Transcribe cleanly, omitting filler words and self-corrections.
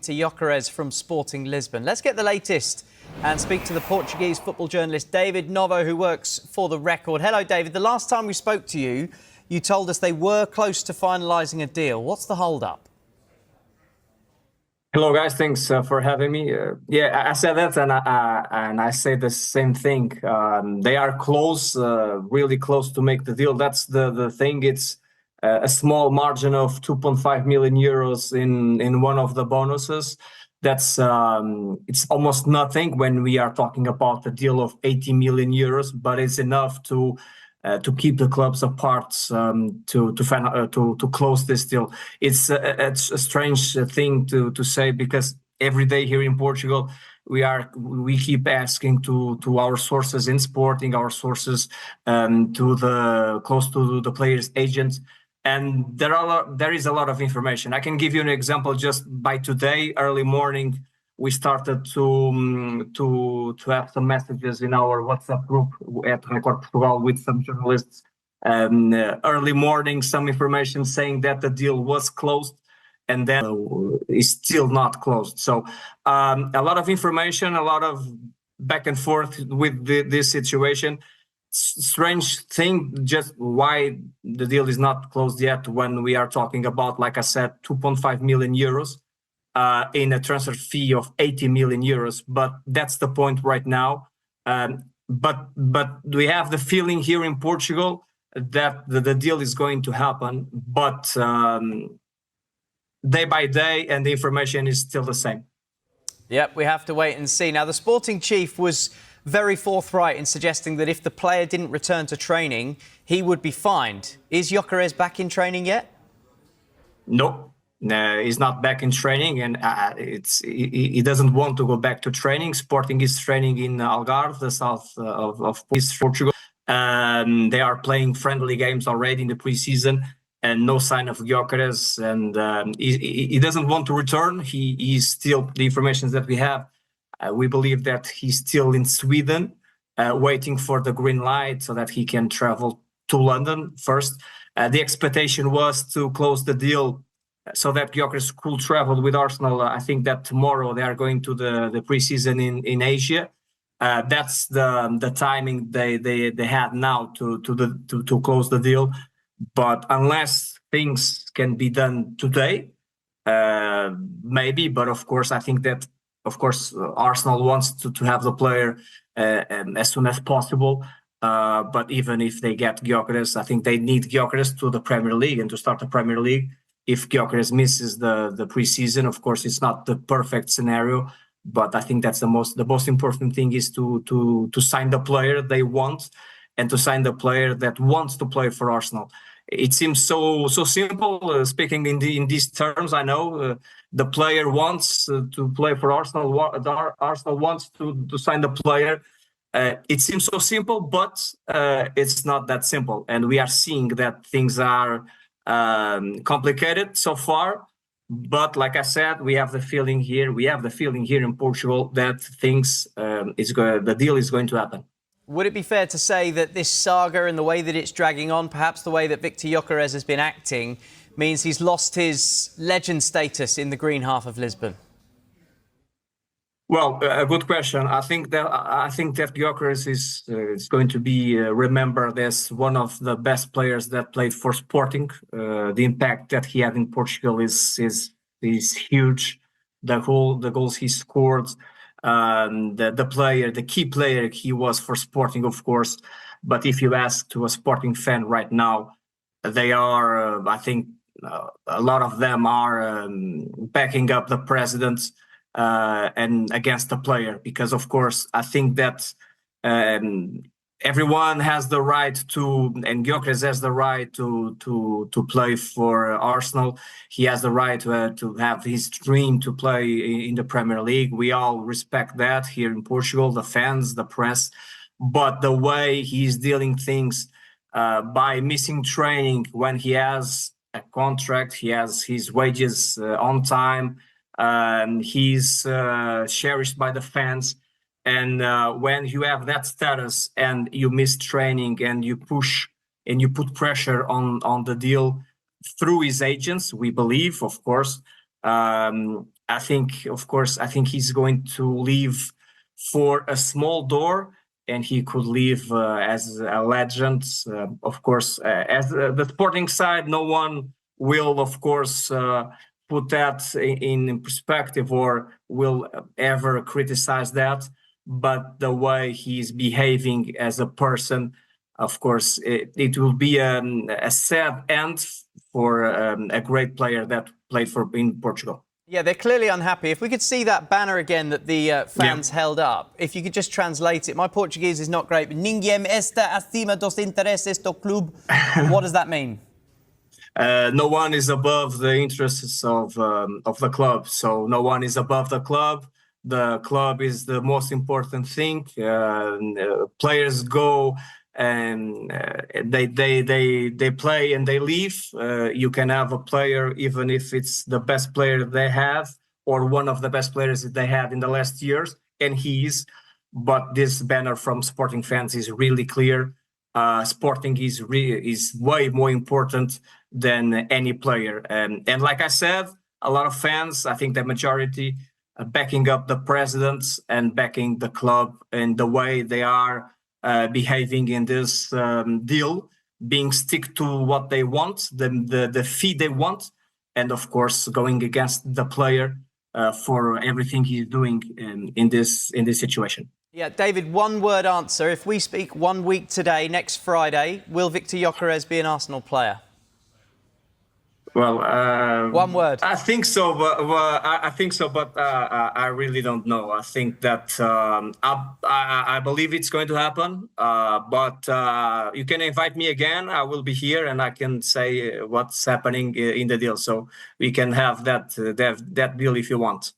Victor Gyökeres from Sporting Lisbon. Let's get the latest and speak to the Portuguese football journalist David Novo, who works for The Record. Hello, David. The last time we spoke to you, you told us they were close to finalising a deal. What's the hold-up? Hello, guys. Thanks for having me. Yeah, I said that, and I say the same thing. They are close, really close to make the deal. That's the thing. It's a small margin of 2.5 million euros in one of the bonuses. That's it's almost nothing when we are talking about a deal of 80 million euros, but it's enough to keep the clubs apart, to close this deal. It's a strange thing to say, because every day here in Portugal we keep asking to our sources in Sporting, our sources close to the players' agents, and there is a lot of information. I can give you an example. Just by today, early morning, we started to have some messages in our WhatsApp group at Record Portugal with some journalists. Early morning, some information saying that the deal was closed, and then is still not closed. So a lot of information, a lot of back and forth with this situation. Strange thing, just why the deal is not closed yet when we are talking about, like I said, 2.5 million euros. In a transfer fee of 80 million euros, but that's the point right now. But we have the feeling here in Portugal that the deal is going to happen, but day by day, and the information is still the same. Yep, we have to wait and see. Now, the Sporting chief was very forthright in suggesting that if the player didn't return to training, he would be fined. Is Gyökeres back in training yet? No. He's not back in training, and he doesn't want to go back to training. Sporting is training in Algarve, the south of Portugal. They are playing friendly games already in the preseason, and no sign of Gyökeres. And he doesn't want to return. He's still, the information that we have, we believe that he's still in Sweden, waiting for the green light so that he can travel to London first. The expectation was to close the deal so that Gyökeres could travel with Arsenal. I think that tomorrow they are going to the preseason in Asia. That's the timing they have now to close the deal. But unless things can be done today, maybe. But of course, I think that Arsenal wants to have the player as soon as possible. But even if they get Gyökeres, I think they need Gyökeres to the Premier League and to start the Premier League. If Gyökeres misses the preseason, of course, it's not the perfect scenario, but I think that's the most important thing is to sign the player they want, and to sign the player that wants to play for Arsenal. It seems so simple, speaking in these terms. I know the player wants to play for Arsenal. Arsenal wants to sign the player. It seems so simple, but it's not that simple, and we are seeing that things are complicated so far. But like I said, we have the feeling here in Portugal that the deal is going to happen. Would it be fair to say that this saga and the way that it's dragging on, perhaps the way that Victor Gyökeres has been acting, means he's lost his legend status in the green half of Lisbon? Well, a good question. I think that Gyökeres is going to be remembered as one of the best players that played for Sporting. The impact that he had in Portugal is huge. The goals he scored, the key player he was for Sporting, of course. But if you ask to a Sporting fan right now, they are, I think, a lot of them are backing up the president. And against the player, because of course I think that everyone has the right to, and Gyökeres has the right to play for Arsenal. He has the right to have his dream to play in the Premier League. We all respect that here in Portugal, the fans, the press. But the way he's dealing things, by missing training when he has a contract, he has his wages on time. He's cherished by the fans, and when you have that status and you miss training and you push and you put pressure on the deal through his agents, we believe, of course, I think, of course, I think he's going to leave for a small door, and he could leave as a legend. Of course, as the Sporting side, no one will, of course, put that in perspective or will ever criticize that. But the way he's behaving as a person, of course, it will be a sad end for a great player that played for in Portugal. Yeah, they're clearly unhappy. If we could see that banner again that the fans held up, if you could just translate it. My Portuguese is not great, but Ninguém está acima dos intereses do clube. What does that mean? No one is above the interests of the club. So no one is above the club. The club is the most important thing. Players go and they play and they leave. You can have a player even if it's the best player they have or one of the best players that they had in the last years, and he is. But this banner from Sporting fans is really clear. Sporting is way more important than any player, and like I said, a lot of fans, I think the majority, backing up the presidents and backing the club and the way they are behaving in this deal, being stick to what they want, the fee they want, and of course going against the player for everything he's doing in this situation. Yeah, David, one-word answer. If we speak 1 week today, next Friday, will Victor Gyökeres be an Arsenal player? Well, one word. I think so, but I think so, but I really don't know. I think that I believe it's going to happen. But you can invite me again. I will be here, and I can say what's happening in the deal. So we can have that deal if you want.